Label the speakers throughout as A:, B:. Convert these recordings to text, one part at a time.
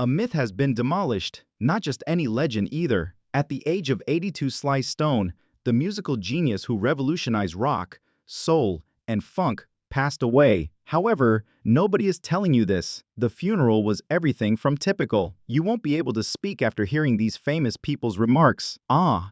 A: A myth has been demolished, not just any legend either. At the age of 82, Sly Stone, the musical genius who revolutionized rock, soul, and funk, passed away. However, nobody is telling you this. The funeral was everything from typical. You won't be able to speak after hearing these famous people's remarks.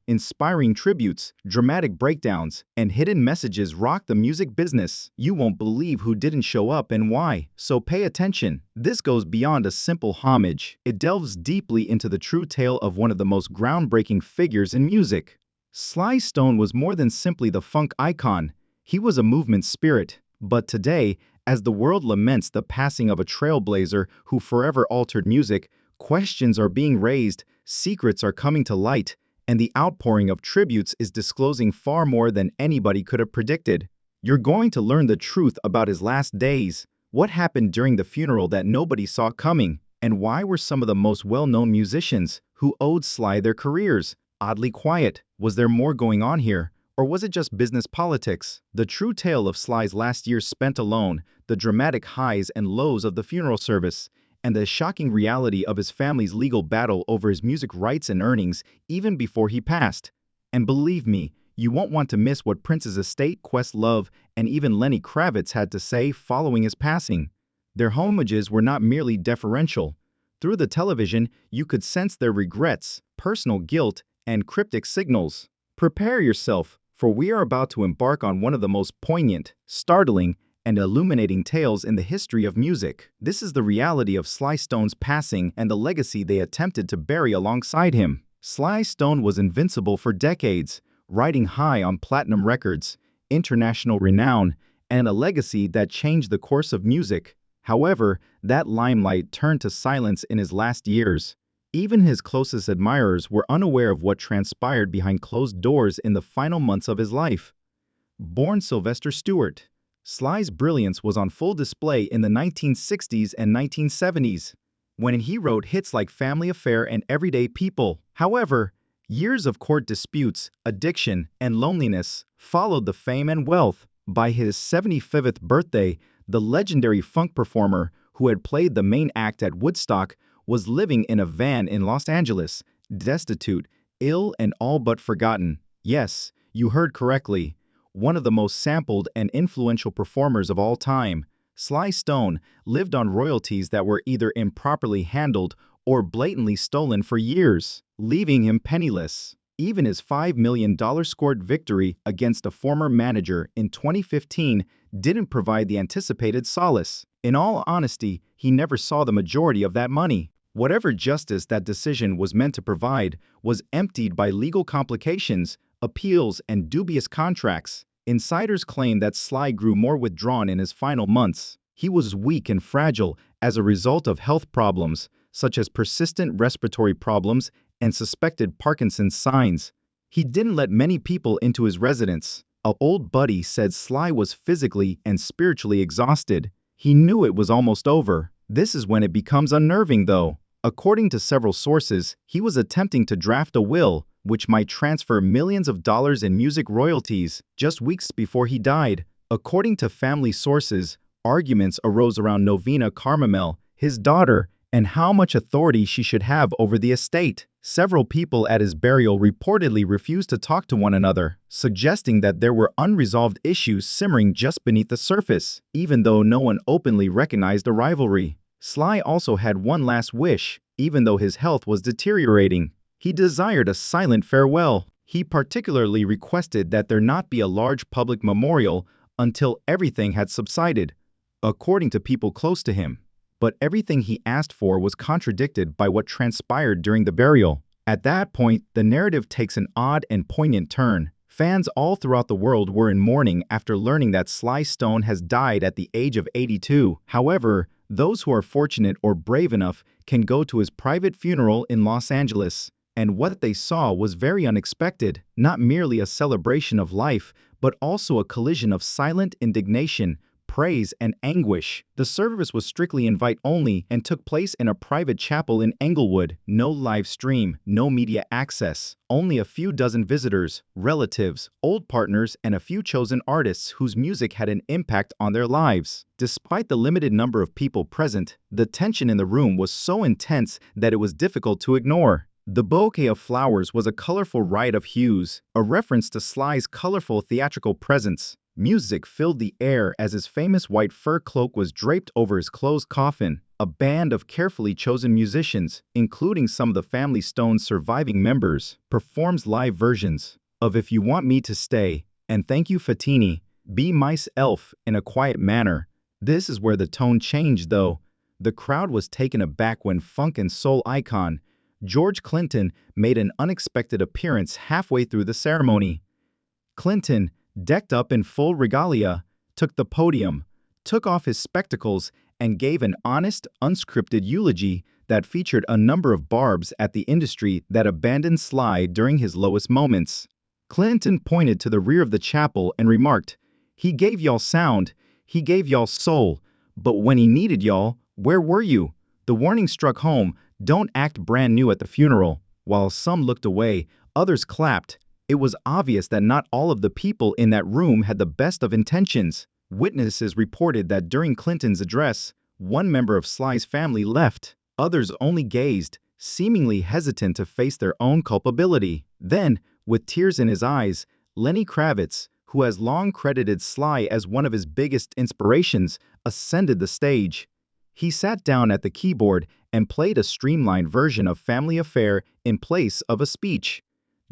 A: Inspiring tributes, dramatic breakdowns, and hidden messages rock the music business. You won't believe who didn't show up and why. So pay attention. This goes beyond a simple homage. It delves deeply into the true tale of one of the most groundbreaking figures in music. Sly Stone was more than simply the funk icon. He was a movement spirit. But today, as the world laments the passing of a trailblazer who forever altered music, questions are being raised, secrets are coming to light, and the outpouring of tributes is disclosing far more than anybody could have predicted. You're going to learn the truth about his last days, what happened during the funeral that nobody saw coming, and why were some of the most well-known musicians who owed Sly their careers oddly quiet. Was there more going on here? Or was it just business politics? The true tale of Sly's last years spent alone, the dramatic highs and lows of the funeral service, and the shocking reality of his family's legal battle over his music rights and earnings even before he passed. And believe me, you won't want to miss what Prince's estate, Questlove, and even Lenny Kravitz had to say following his passing. Their homages were not merely deferential. Through the television, you could sense their regrets, personal guilt, and cryptic signals. Prepare yourself, for we are about to embark on one of the most poignant, startling, and illuminating tales in the history of music. This is the reality of Sly Stone's passing and the legacy they attempted to bury alongside him. Sly Stone was invincible for decades, riding high on platinum records, international renown, and a legacy that changed the course of music. However, that limelight turned to silence in his last years. Even his closest admirers were unaware of what transpired behind closed doors in the final months of his life. Born Sylvester Stewart, Sly's brilliance was on full display in the 1960s and 1970s, when he wrote hits like Family Affair and Everyday People. However, years of court disputes, addiction, and loneliness followed the fame and wealth. By his 75th birthday, the legendary funk performer, who had played the main act at Woodstock, was living in a van in Los Angeles, destitute, ill, and all but forgotten. Yes, you heard correctly. One of the most sampled and influential performers of all time, Sly Stone lived on royalties that were either improperly handled or blatantly stolen for years, leaving him penniless. Even his $5 million scored victory against a former manager in 2015 didn't provide the anticipated solace. In all honesty, he never saw the majority of that money. Whatever justice that decision was meant to provide was emptied by legal complications, appeals, and dubious contracts. Insiders claim that Sly grew more withdrawn in his final months. He was weak and fragile as a result of health problems, such as persistent respiratory problems and suspected Parkinson's signs. He didn't let many people into his residence. An old buddy said Sly was physically and spiritually exhausted. He knew it was almost over. This is when it becomes unnerving, though. According to several sources, he was attempting to draft a will, which might transfer millions of dollars in music royalties, just weeks before he died. According to family sources, arguments arose around Novena Carmamel, his daughter, and how much authority she should have over the estate. Several people at his burial reportedly refused to talk to one another, suggesting that there were unresolved issues simmering just beneath the surface, even though no one openly recognized the rivalry. Sly also had one last wish, even though his health was deteriorating. He desired a silent farewell. He particularly requested that there not be a large public memorial until everything had subsided, according to people close to him. But everything he asked for was contradicted by what transpired during the burial. At that point, the narrative takes an odd and poignant turn. Fans all throughout the world were in mourning after learning that Sly Stone has died at the age of 82. However, those who are fortunate or brave enough can go to his private funeral in Los Angeles. And what they saw was very unexpected, not merely a celebration of life, but also a collision of silent indignation, praise and anguish. The service was strictly invite-only and took place in a private chapel in Englewood. No live stream, no media access. Only a few dozen visitors, relatives, old partners, and a few chosen artists whose music had an impact on their lives. Despite the limited number of people present, the tension in the room was so intense that it was difficult to ignore. The bouquet of flowers was a colorful riot of hues, a reference to Sly's colorful theatrical presence. Music filled the air as his famous white fur cloak was draped over his closed coffin. A band of carefully chosen musicians, including some of the Family Stone's surviving members, performs live versions of If You Want Me to Stay and Thank You Fatini, Be Myself in a quiet manner. This is where the tone changed, though. The crowd was taken aback when funk and soul icon George Clinton made an unexpected appearance halfway through the ceremony. Clinton, decked up in full regalia, took the podium, took off his spectacles, and gave an honest, unscripted eulogy that featured a number of barbs at the industry that abandoned Sly during his lowest moments. Clinton pointed to the rear of the chapel and remarked, "He gave y'all sound, he gave y'all soul, but when he needed y'all, where were you?" The warning struck home, don't act brand new at the funeral. While some looked away, others clapped. It was obvious that not all of the people in that room had the best of intentions. Witnesses reported that during Clinton's address, one member of Sly's family left. Others only gazed, seemingly hesitant to face their own culpability. Then, with tears in his eyes, Lenny Kravitz, who has long credited Sly as one of his biggest inspirations, ascended the stage. He sat down at the keyboard and played a streamlined version of Family Affair in place of a speech.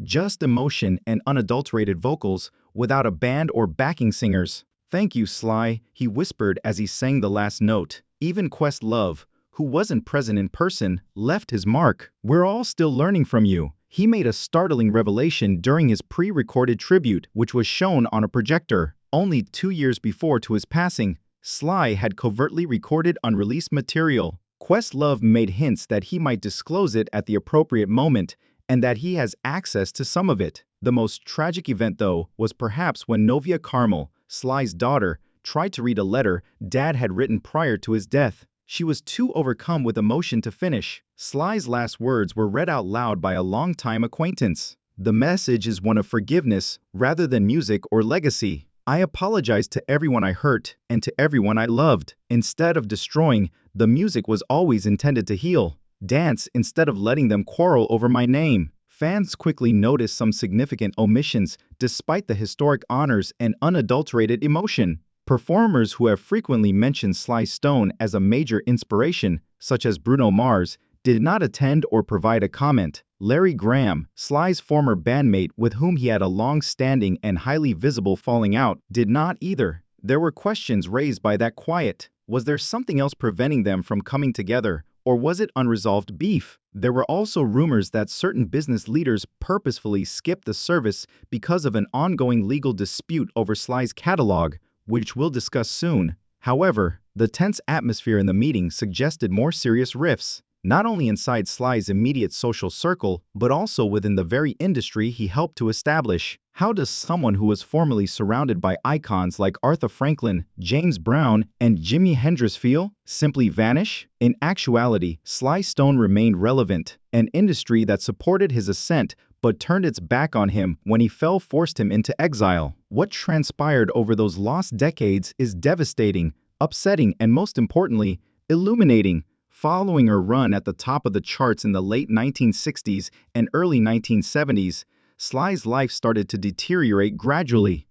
A: Just emotion and unadulterated vocals without a band or backing singers. "Thank you, Sly," he whispered as he sang the last note. Even Questlove, who wasn't present in person, left his mark. "We're all still learning from you." He made a startling revelation during his pre-recorded tribute, which was shown on a projector. Only 2 years before to his passing, Sly had covertly recorded unreleased material. Questlove made hints that he might disclose it at the appropriate moment, and that he has access to some of it. The most tragic event, though, was perhaps when Novia Carmel, Sly's daughter, tried to read a letter Dad had written prior to his death. She was too overcome with emotion to finish. Sly's last words were read out loud by a longtime acquaintance. The message is one of forgiveness, rather than music or legacy. "I apologize to everyone I hurt, and to everyone I loved. Instead of destroying, the music was always intended to heal. Dance instead of letting them quarrel over my name." Fans quickly noticed some significant omissions despite the historic honors and unadulterated emotion. Performers who have frequently mentioned Sly Stone as a major inspiration, such as Bruno Mars, did not attend or provide a comment. Larry Graham, Sly's former bandmate with whom he had a long-standing and highly visible falling out, did not either. There were questions raised by that quiet. Was there something else preventing them from coming together, or was it unresolved beef? There were also rumors that certain business leaders purposefully skipped the service because of an ongoing legal dispute over Sly's catalog, which we'll discuss soon. However, the tense atmosphere in the meeting suggested more serious rifts, not only inside Sly's immediate social circle, but also within the very industry he helped to establish. How does someone who was formerly surrounded by icons like Aretha Franklin, James Brown, and Jimi Hendrix feel? Simply vanish? In actuality, Sly Stone remained relevant. An industry that supported his ascent but turned its back on him when he fell forced him into exile. What transpired over those lost decades is devastating, upsetting, and most importantly, illuminating. Following her run at the top of the charts in the late 1960s and early 1970s, Sly's life started to deteriorate gradually.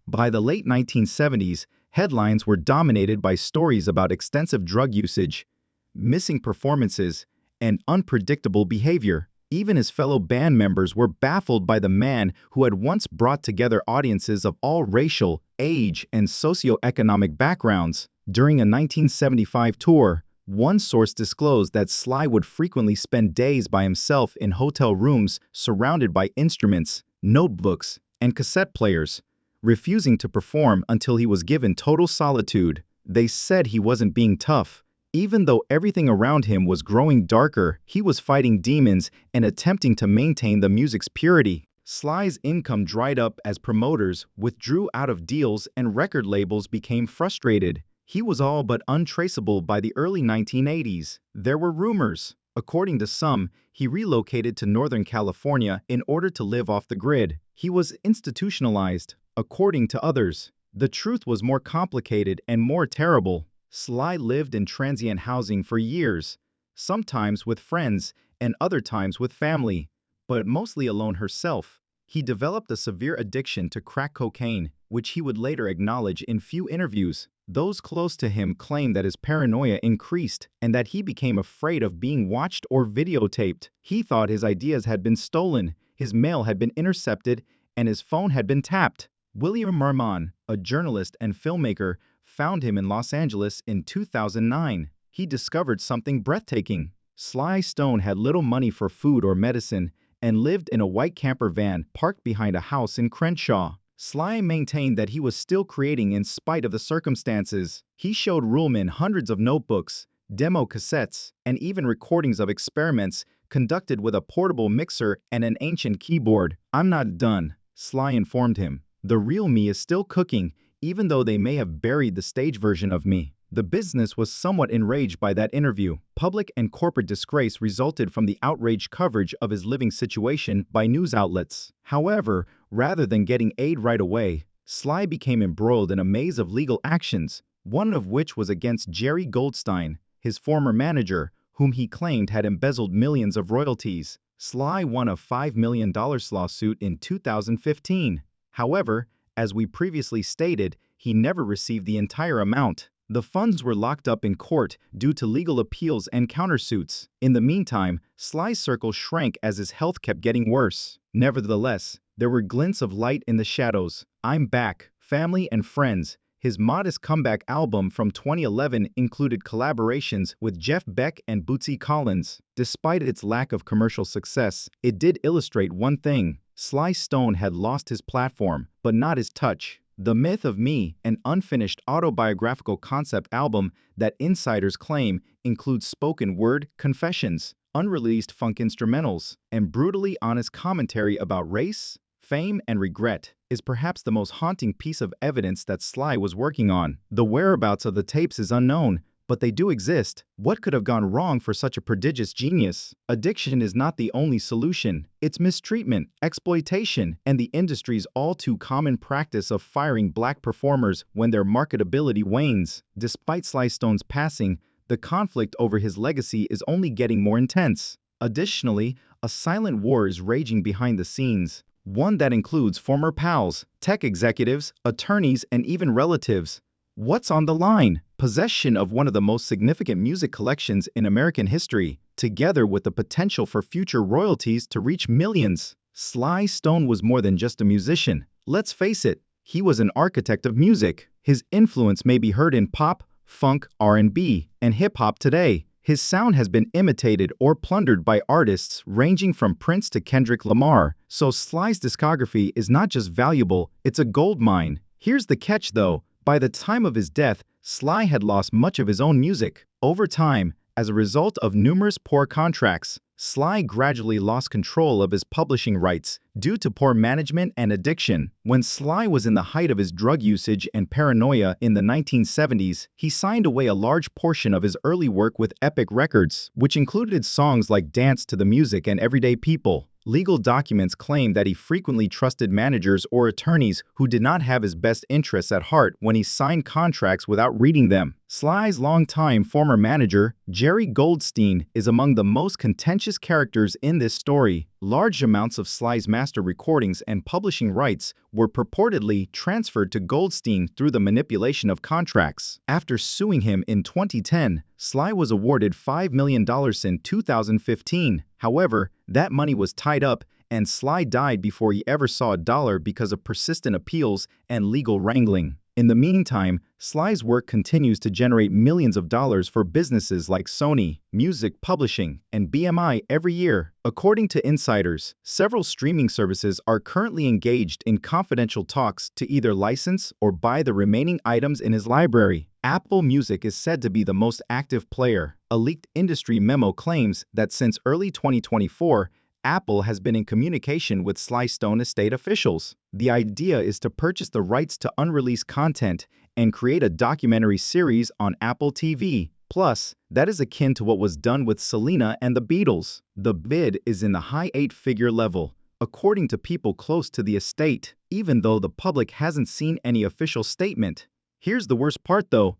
A: By the late 1970s, headlines were dominated by stories about extensive drug usage, missing performances, and unpredictable behavior. Even his fellow band members were baffled by the man who had once brought together audiences of all racial, age, and socioeconomic backgrounds. During a 1975 tour, one source disclosed that Sly would frequently spend days by himself in hotel rooms surrounded by instruments, notebooks, and cassette players, refusing to perform until he was given total solitude. They said he wasn't being tough. Even though everything around him was growing darker, he was fighting demons and attempting to maintain the music's purity. Sly's income dried up as promoters withdrew out of deals and record labels became frustrated. He was all but untraceable by the early 1980s. There were rumors. According to some, he relocated to Northern California in order to live off the grid. He was institutionalized. According to others, the truth was more complicated and more terrible. Sly lived in transient housing for years, sometimes with friends and other times with family, but mostly alone herself. He developed a severe addiction to crack cocaine, which he would later acknowledge in few interviews. Those close to him claim that his paranoia increased and that he became afraid of being watched or videotaped. He thought his ideas had been stolen, his mail had been intercepted, and his phone had been tapped. William Merman, a journalist and filmmaker, found him in Los Angeles in 2009. He discovered something breathtaking. Sly Stone had little money for food or medicine and lived in a white camper van parked behind a house in Crenshaw. Sly maintained that he was still creating in spite of the circumstances. He showed Ruhlman hundreds of notebooks, demo cassettes, and even recordings of experiments conducted with a portable mixer and an ancient keyboard. "I'm not done," Sly informed him. "The real me is still cooking, even though they may have buried the stage version of me." The business was somewhat enraged by that interview. Public and corporate disgrace resulted from the outraged coverage of his living situation by news outlets. However, rather than getting aid right away, Sly became embroiled in a maze of legal actions, one of which was against Jerry Goldstein, his former manager, whom he claimed had embezzled millions of royalties. Sly won a $5 million lawsuit in 2015. However, as we previously stated, he never received the entire amount. The funds were locked up in court due to legal appeals and countersuits. In the meantime, Sly's circle shrank as his health kept getting worse. Nevertheless, there were glints of light in the shadows. "I'm Back, Family and Friends." His modest comeback album from 2011 included collaborations with Jeff Beck and Bootsy Collins. Despite its lack of commercial success, it did illustrate one thing: Sly Stone had lost his platform, but not his touch. The Myth of Me, an unfinished autobiographical concept album that insiders claim includes spoken word confessions, unreleased funk instrumentals, and brutally honest commentary about race, fame, and regret, is perhaps the most haunting piece of evidence that Sly was working on. The whereabouts of the tapes is unknown, but they do exist. What could have gone wrong for such a prodigious genius? Addiction is not the only solution. It's mistreatment, exploitation, and the industry's all-too-common practice of firing black performers when their marketability wanes. Despite Sly Stone's passing, the conflict over his legacy is only getting more intense. Additionally, a silent war is raging behind the scenes, one that includes former pals, tech executives, attorneys, and even relatives. What's on the line? Possession of one of the most significant music collections in American history, together with the potential for future royalties to reach millions. Sly Stone was more than just a musician. Let's face it, he was an architect of music. His influence may be heard in pop, funk, R&B, and hip-hop today. His sound has been imitated or plundered by artists ranging from Prince to Kendrick Lamar. So Sly's discography is not just valuable, it's a gold mine. Here's the catch though. By the time of his death, Sly had lost much of his own music. Over time, as a result of numerous poor contracts, Sly gradually lost control of his publishing rights due to poor management and addiction. When Sly was in the height of his drug usage and paranoia in the 1970s, he signed away a large portion of his early work with Epic Records, which included songs like Dance to the Music and Everyday People. Legal documents claim that he frequently trusted managers or attorneys who did not have his best interests at heart when he signed contracts without reading them. Sly's longtime former manager, Jerry Goldstein, is among the most contentious characters in this story. Large amounts of Sly's master recordings and publishing rights were purportedly transferred to Goldstein through the manipulation of contracts. After suing him in 2010, Sly was awarded $5 million in 2015. However, that money was tied up, and Sly died before he ever saw a dollar because of persistent appeals and legal wrangling. In the meantime, Sly's work continues to generate millions of dollars for businesses like Sony, Music Publishing, and BMI every year. According to insiders, several streaming services are currently engaged in confidential talks to either license or buy the remaining items in his library. Apple Music is said to be the most active player. A leaked industry memo claims that since early 2024, Apple has been in communication with Sly Stone estate officials. The idea is to purchase the rights to unreleased content and create a documentary series on Apple TV. Plus, that is akin to what was done with Selena and the Beatles. The bid is in the high eight-figure level, according to people close to the estate, even though the public hasn't seen any official statement. Here's the worst part though.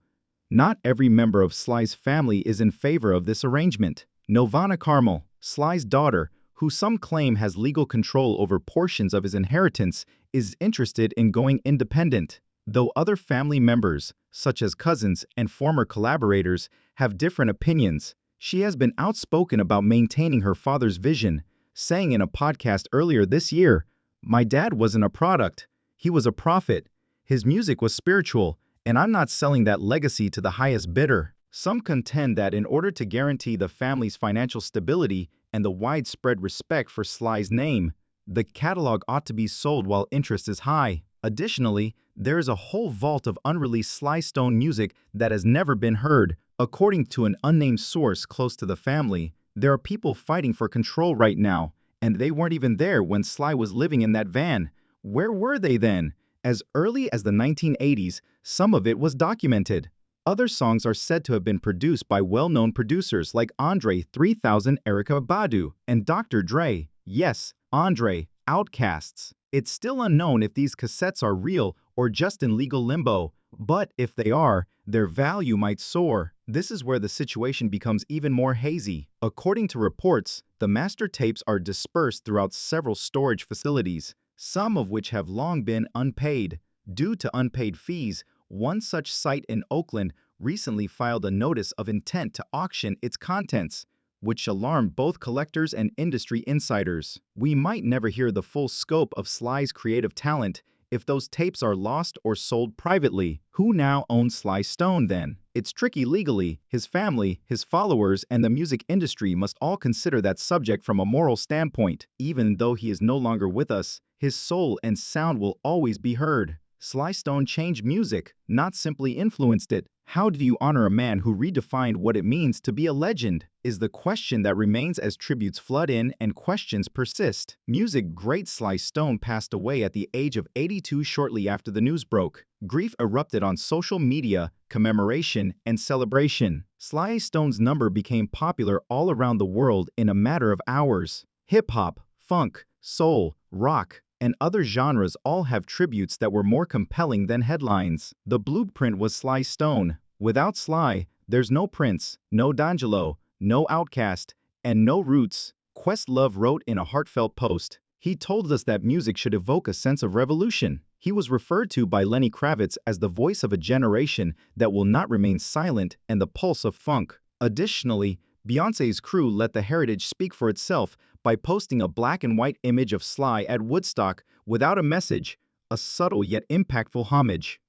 A: Not every member of Sly's family is in favor of this arrangement. Nelvana Carmel, Sly's daughter, who some claim has legal control over portions of his inheritance, is interested in going independent. Though other family members, such as cousins and former collaborators, have different opinions, she has been outspoken about maintaining her father's vision, saying in a podcast earlier this year, "My dad wasn't a product. He was a prophet. His music was spiritual, and I'm not selling that legacy to the highest bidder." Some contend that in order to guarantee the family's financial stability and the widespread respect for Sly's name, the catalog ought to be sold while interest is high. Additionally, there is a whole vault of unreleased Sly Stone music that has never been heard. According to an unnamed source close to the family, there are people fighting for control right now, and they weren't even there when Sly was living in that van. Where were they then? As early as the 1980s, some of it was documented. Other songs are said to have been produced by well-known producers like Andre 3000, Erykah Badu, and Dr. Dre. Yes, Andre, Outcasts. It's still unknown if these cassettes are real or just in legal limbo, but if they are, their value might soar. This is where the situation becomes even more hazy. According to reports, the master tapes are dispersed throughout several storage facilities, some of which have long been unpaid. Due to unpaid fees, one such site in Oakland recently filed a notice of intent to auction its contents, which alarmed both collectors and industry insiders. We might never hear the full scope of Sly's creative talent if those tapes are lost or sold privately. Who now owns Sly Stone then? It's tricky legally. His family, his followers, and the music industry must all consider that subject from a moral standpoint. Even though he is no longer with us, his soul and sound will always be heard. Sly Stone changed music, not simply influenced it. How do you honor a man who redefined what it means to be a legend? Is the question that remains as tributes flood in and questions persist. Music great Sly Stone passed away at the age of 82 shortly after the news broke. Grief erupted on social media, commemoration, and celebration. Sly Stone's number became popular all around the world in a matter of hours. Hip-hop, funk, soul, rock, and other genres all have tributes that were more compelling than headlines. The blueprint was Sly Stone. Without Sly, there's no Prince, no D'Angelo, no Outkast, and no Roots. Questlove wrote in a heartfelt post. He told us that music should evoke a sense of revolution. He was referred to by Lenny Kravitz as the voice of a generation that will not remain silent and the pulse of funk. Additionally, Beyoncé's crew let the heritage speak for itself by posting a black and white image of Sly at Woodstock without a message, a subtle yet impactful homage.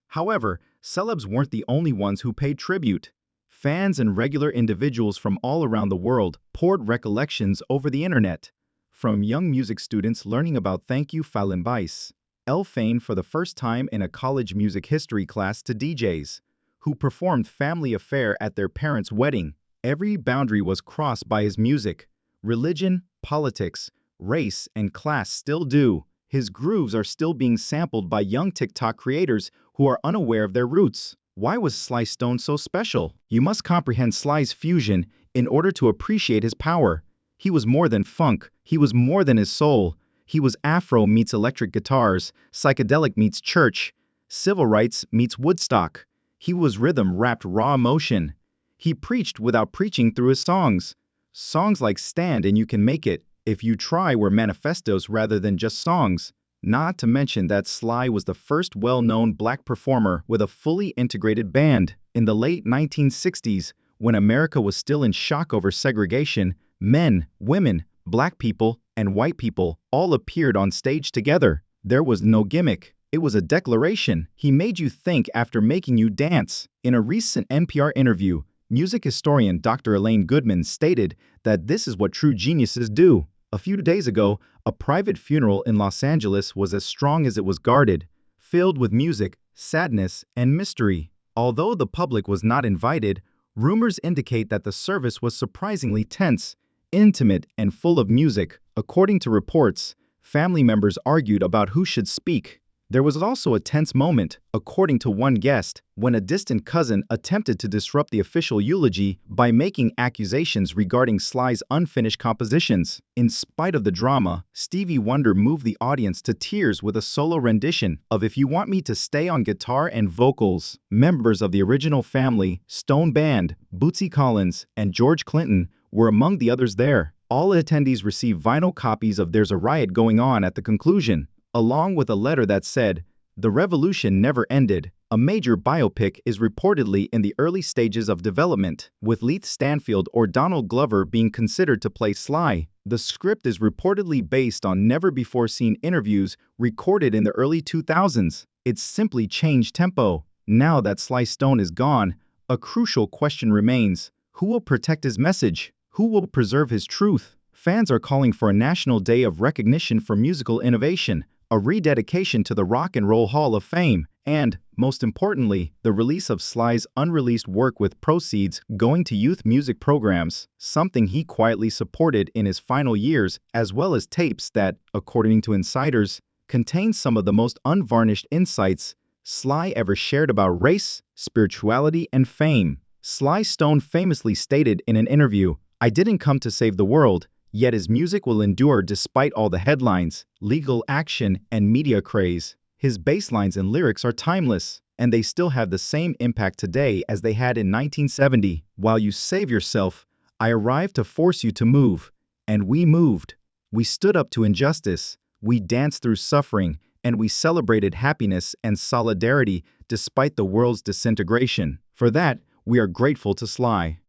A: However, celebs weren't the only ones who paid tribute. Fans and regular individuals from all around the world poured recollections over the internet. From young music students learning about Thank You Fallon Vice, Elle Fain for the first time in a college music history class to DJs, who performed Family Affair at their parents' wedding. Every boundary was crossed by his music. Religion, politics, race, and class still do. His grooves are still being sampled by young TikTok creators who are unaware of their roots. Why was Sly Stone so special? You must comprehend Sly's fusion in order to appreciate his power. He was more than funk. He was more than his soul. He was Afro meets electric guitars, psychedelic meets church, civil rights meets Woodstock. He was rhythm wrapped raw emotion. He preached without preaching through his songs. Songs like Stand and You Can Make It, If You Try were manifestos rather than just songs. Not to mention that Sly was the first well-known black performer with a fully integrated band. In the late 1960s, when America was still in shock over segregation, men, women, black people, and white people all appeared on stage together. There was no gimmick. It was a declaration. He made you think after making you dance. In a recent NPR interview, music historian Dr. Elaine Goodman stated that this is what true geniuses do. A few days ago, a private funeral in Los Angeles was as strong as it was guarded, filled with music, sadness, and mystery. Although the public was not invited, rumors indicate that the service was surprisingly tense, intimate, and full of music. According to reports, family members argued about who should speak. There was also a tense moment, according to one guest, when a distant cousin attempted to disrupt the official eulogy by making accusations regarding Sly's unfinished compositions. In spite of the drama, Stevie Wonder moved the audience to tears with a solo rendition of If You Want Me to Stay on guitar and vocals. Members of the original family, Stone Band, Bootsy Collins, and George Clinton were among the others there. All attendees received vinyl copies of There's a Riot Going On at the conclusion, along with a letter that said, "The revolution never ended." A major biopic is reportedly in the early stages of development, with Leith Stanfield or Donald Glover being considered to play Sly. The script is reportedly based on never-before-seen interviews recorded in the early 2000s. It's simply changed tempo. Now that Sly Stone is gone, a crucial question remains. Who will protect his message? Who will preserve his truth? Fans are calling for a national day of recognition for musical innovation, a rededication to the Rock and Roll Hall of Fame, and, most importantly, the release of Sly's unreleased work with proceeds going to youth music programs, something he quietly supported in his final years, as well as tapes that, according to insiders, contain some of the most unvarnished insights Sly ever shared about race, spirituality, and fame. Sly Stone famously stated in an interview, "I didn't come to save the world," yet his music will endure despite all the headlines, legal action, and media craze. His bass lines and lyrics are timeless, and they still have the same impact today as they had in 1970. While you save yourself, I arrived to force you to move. And we moved. We stood up to injustice, we danced through suffering, and we celebrated happiness and solidarity despite the world's disintegration. For that, we are grateful to Sly.